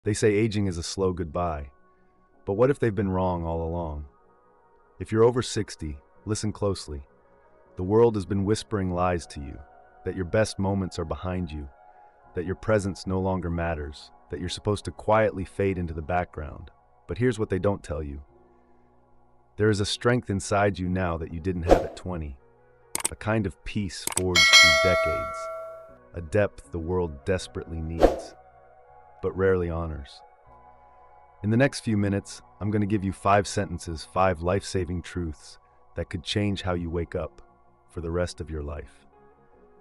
They say aging is a slow goodbye. But what if they've been wrong all along? If you're over 60, listen closely. The world has been whispering lies to you, that your best moments are behind you, that your presence no longer matters, that you're supposed to quietly fade into the background. But here's what they don't tell you. There is a strength inside you now that you didn't have at 20, a kind of peace forged through decades, a depth the world desperately needs, but rarely honors. In the next few minutes, I'm going to give you 5 sentences, 5 life-saving truths that could change how you wake up for the rest of your life.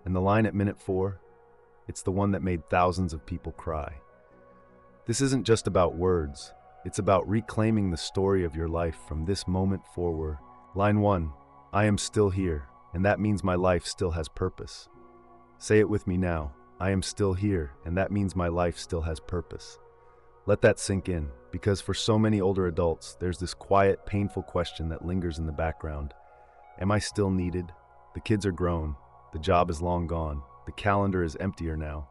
And the line at minute 4, it's the one that made thousands of people cry. This isn't just about words, it's about reclaiming the story of your life from this moment forward. Line 1, I am still here, and that means my life still has purpose. Say it with me now. I am still here, and that means my life still has purpose. Let that sink in, because for so many older adults, there's this quiet, painful question that lingers in the background. Am I still needed? The kids are grown, the job is long gone, the calendar is emptier now,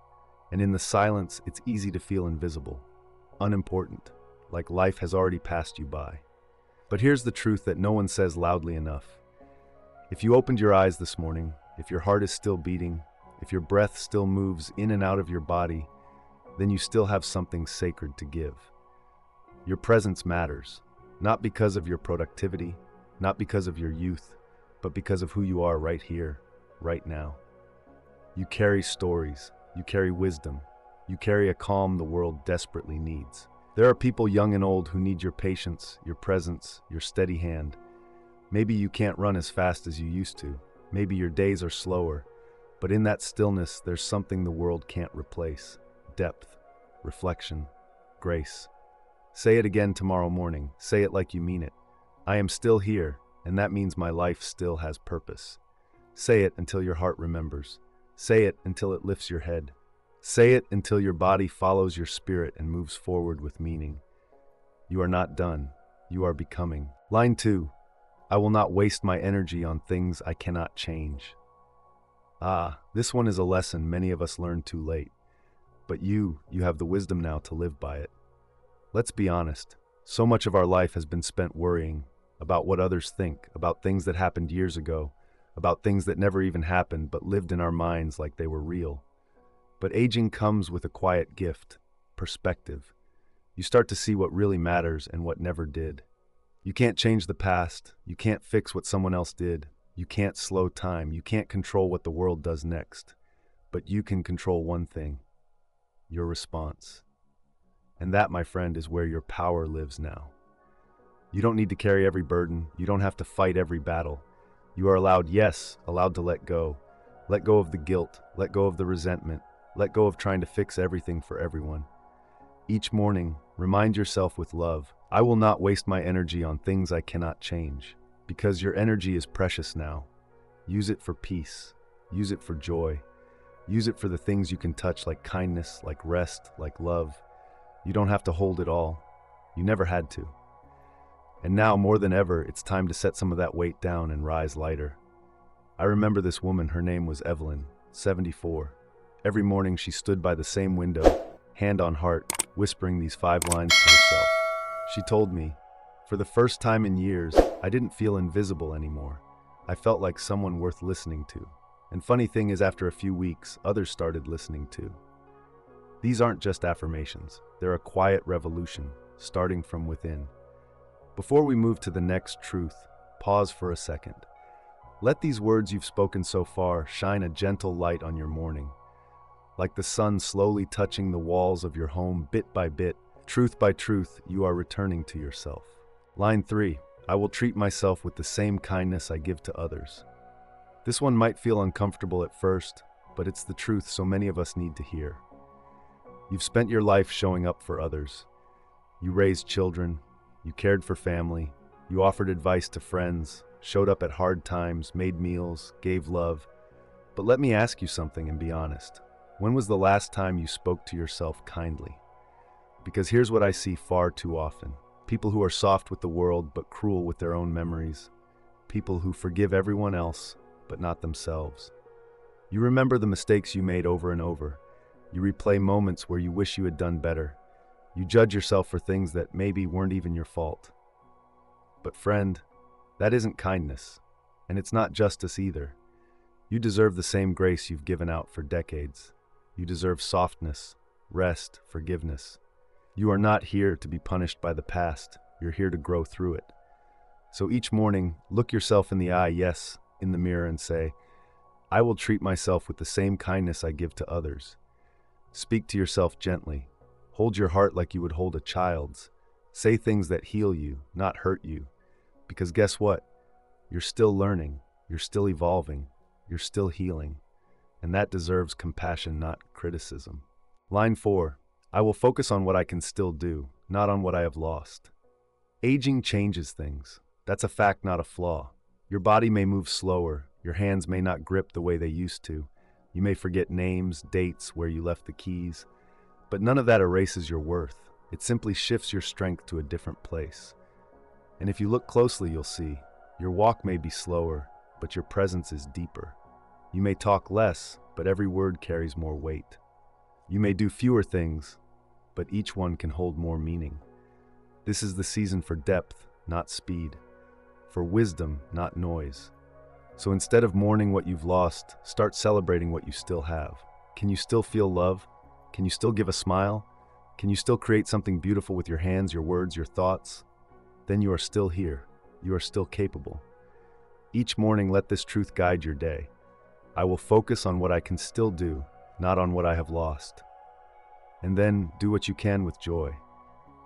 and in the silence, it's easy to feel invisible, unimportant, like life has already passed you by. But here's the truth that no one says loudly enough. If you opened your eyes this morning, if your heart is still beating, if your breath still moves in and out of your body, then you still have something sacred to give. Your presence matters, not because of your productivity, not because of your youth, but because of who you are right here, right now. You carry stories, you carry wisdom, you carry a calm the world desperately needs. There are people young and old who need your patience, your presence, your steady hand. Maybe you can't run as fast as you used to. Maybe your days are slower. But in that stillness, there's something the world can't replace. Depth, reflection, grace. Say it again tomorrow morning. Say it like you mean it. I am still here, and that means my life still has purpose. Say it until your heart remembers. Say it until it lifts your head. Say it until your body follows your spirit and moves forward with meaning. You are not done. You are becoming. Line 2. I will not waste my energy on things I cannot change. This one is a lesson many of us learned too late. But you have the wisdom now to live by it. Let's be honest. So much of our life has been spent worrying about what others think, about things that happened years ago, about things that never even happened but lived in our minds like they were real. But aging comes with a quiet gift, perspective. You start to see what really matters and what never did. You can't change the past. You can't fix what someone else did. You can't slow time. You can't control what the world does next. But you can control one thing: your response. And that, my friend, is where your power lives now. You don't need to carry every burden. You don't have to fight every battle. You are allowed to let go. Let go of the guilt. Let go of the resentment. Let go of trying to fix everything for everyone. Each morning, remind yourself with love, I will not waste my energy on things I cannot change. Because your energy is precious now. Use it for peace. Use it for joy. Use it for the things you can touch, like kindness, like rest, like love. You don't have to hold it all. You never had to. And now, more than ever, it's time to set some of that weight down and rise lighter. I remember this woman. Her name was Evelyn, 74. Every morning she stood by the same window, hand on heart, whispering these 5 lines to herself. She told me, for the first time in years, I didn't feel invisible anymore. I felt like someone worth listening to. And funny thing is, after a few weeks, others started listening too. These aren't just affirmations. They're a quiet revolution, starting from within. Before we move to the next truth, pause for a second. Let these words you've spoken so far shine a gentle light on your morning. Like the sun slowly touching the walls of your home bit by bit, truth by truth, you are returning to yourself. Line 3, I will treat myself with the same kindness I give to others. This one might feel uncomfortable at first, but it's the truth so many of us need to hear. You've spent your life showing up for others. You raised children, you cared for family, you offered advice to friends, showed up at hard times, made meals, gave love. But let me ask you something and be honest. When was the last time you spoke to yourself kindly? Because here's what I see far too often. People who are soft with the world but cruel with their own memories. People who forgive everyone else but not themselves. You remember the mistakes you made over and over. You replay moments where you wish you had done better. You judge yourself for things that maybe weren't even your fault. But friend, that isn't kindness, and it's not justice either. You deserve the same grace you've given out for decades. You deserve softness, rest, forgiveness. You are not here to be punished by the past. You're here to grow through it. So each morning, look yourself in the eye, yes, in the mirror, and say, I will treat myself with the same kindness I give to others. Speak to yourself gently. Hold your heart like you would hold a child's. Say things that heal you, not hurt you. Because guess what? You're still learning. You're still evolving. You're still healing. And that deserves compassion, not criticism. Line 4. I will focus on what I can still do, not on what I have lost. Aging changes things. That's a fact, not a flaw. Your body may move slower. Your hands may not grip the way they used to. You may forget names, dates, where you left the keys. But none of that erases your worth. It simply shifts your strength to a different place. And if you look closely, you'll see, your walk may be slower, but your presence is deeper. You may talk less, but every word carries more weight. You may do fewer things, but each one can hold more meaning. This is the season for depth, not speed. For wisdom, not noise. So instead of mourning what you've lost, start celebrating what you still have. Can you still feel love? Can you still give a smile? Can you still create something beautiful with your hands, your words, your thoughts? Then you are still here. You are still capable. Each morning, let this truth guide your day. I will focus on what I can still do, not on what I have lost. And then do what you can with joy.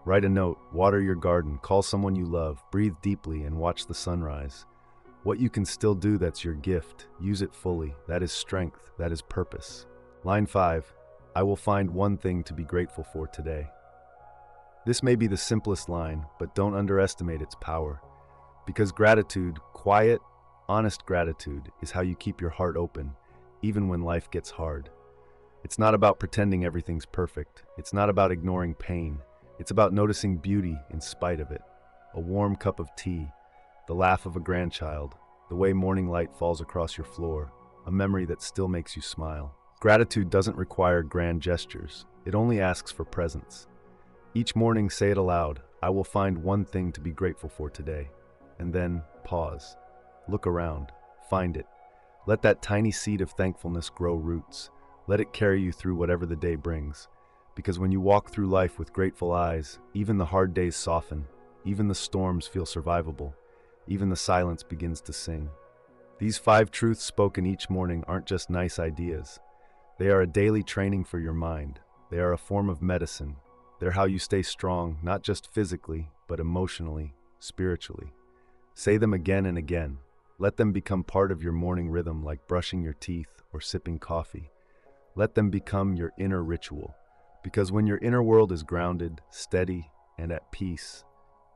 Write a note, water your garden, call someone you love, breathe deeply, and watch the sunrise. What you can still do, that's your gift. Use it fully. That is strength. That is purpose. Line 5. I will find one thing to be grateful for today. This may be the simplest line, but don't underestimate its power. Because gratitude, quiet, honest gratitude, is how you keep your heart open, even when life gets hard. It's not about pretending everything's perfect. It's not about ignoring pain. It's about noticing beauty in spite of it. A warm cup of tea, the laugh of a grandchild, the way morning light falls across your floor, a memory that still makes you smile. Gratitude doesn't require grand gestures. It only asks for presence. Each morning, say it aloud. I will find one thing to be grateful for today. And then pause. Look around. Find it. Let that tiny seed of thankfulness grow roots. Let it carry you through whatever the day brings. Because when you walk through life with grateful eyes, even the hard days soften. Even the storms feel survivable. Even the silence begins to sing. These 5 truths spoken each morning aren't just nice ideas. They are a daily training for your mind. They are a form of medicine. They're how you stay strong, not just physically, but emotionally, spiritually. Say them again and again. Let them become part of your morning rhythm, like brushing your teeth or sipping coffee. Let them become your inner ritual. Because when your inner world is grounded, steady, and at peace,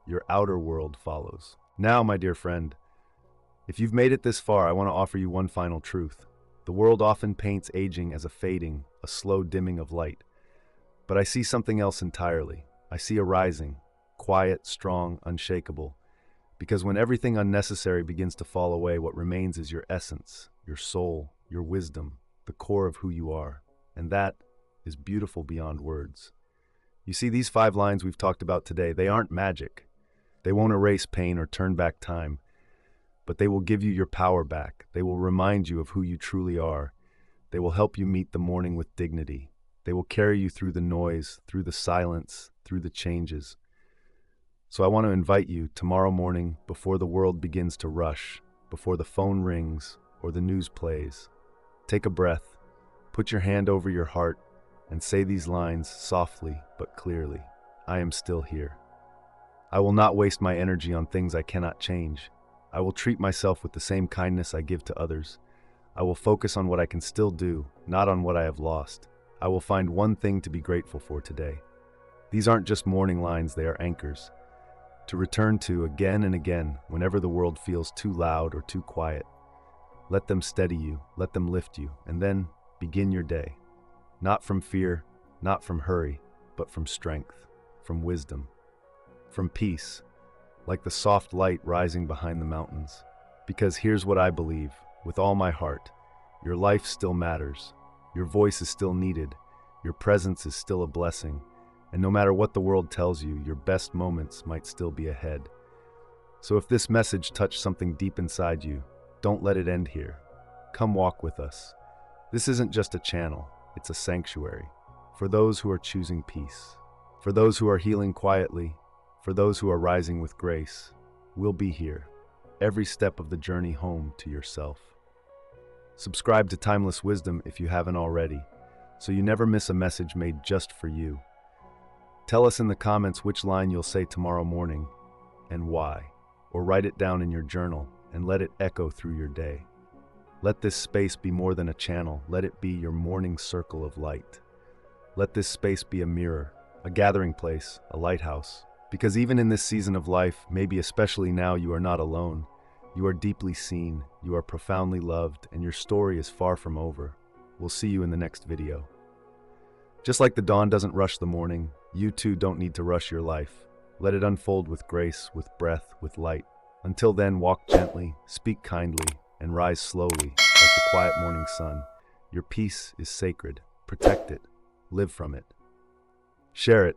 your outer world follows. Now, my dear friend, if you've made it this far, I want to offer you one final truth. The world often paints aging as a fading, a slow dimming of light. But I see something else entirely. I see a rising, quiet, strong, unshakable. Because when everything unnecessary begins to fall away, what remains is your essence, your soul, your wisdom, the core of who you are. And that is beautiful beyond words. You see, these 5 lines we've talked about today, they aren't magic. They won't erase pain or turn back time. But they will give you your power back. They will remind you of who you truly are. They will help you meet the morning with dignity. They will carry you through the noise, through the silence, through the changes. So I want to invite you tomorrow morning, before the world begins to rush, before the phone rings or the news plays, take a breath, put your hand over your heart, and say these lines softly but clearly. I am still here. I will not waste my energy on things I cannot change. I will treat myself with the same kindness I give to others. I will focus on what I can still do, not on what I have lost. I will find one thing to be grateful for today. These aren't just morning lines, they are anchors to return to again and again whenever the world feels too loud or too quiet. Let them steady you, let them lift you, and then begin your day. Not from fear, not from hurry, but from strength, from wisdom, from peace, like the soft light rising behind the mountains. Because here's what I believe, with all my heart, your life still matters, your voice is still needed, your presence is still a blessing, And no matter what the world tells you, your best moments might still be ahead. So if this message touched something deep inside you, don't let it end here. Come walk with us. This isn't just a channel, it's a sanctuary. For those who are choosing peace, for those who are healing quietly, for those who are rising with grace, we'll be here, every step of the journey home to yourself. Subscribe to Timeless Wisdom if you haven't already, so you never miss a message made just for you. Tell us in the comments which line you'll say tomorrow morning and why, or write it down in your journal and let it echo through your day. Let this space be more than a channel. Let it be your morning circle of light. Let this space be a mirror, a gathering place, a lighthouse. Because even in this season of life, maybe especially now, you are not alone. You are deeply seen, you are profoundly loved, and your story is far from over. We'll see you in the next video. Just like the dawn doesn't rush the morning, you too don't need to rush your life. Let it unfold with grace, with breath, with light. Until then, walk gently, speak kindly, and rise slowly, like the quiet morning sun. Your peace is sacred. Protect it. Live from it. Share it.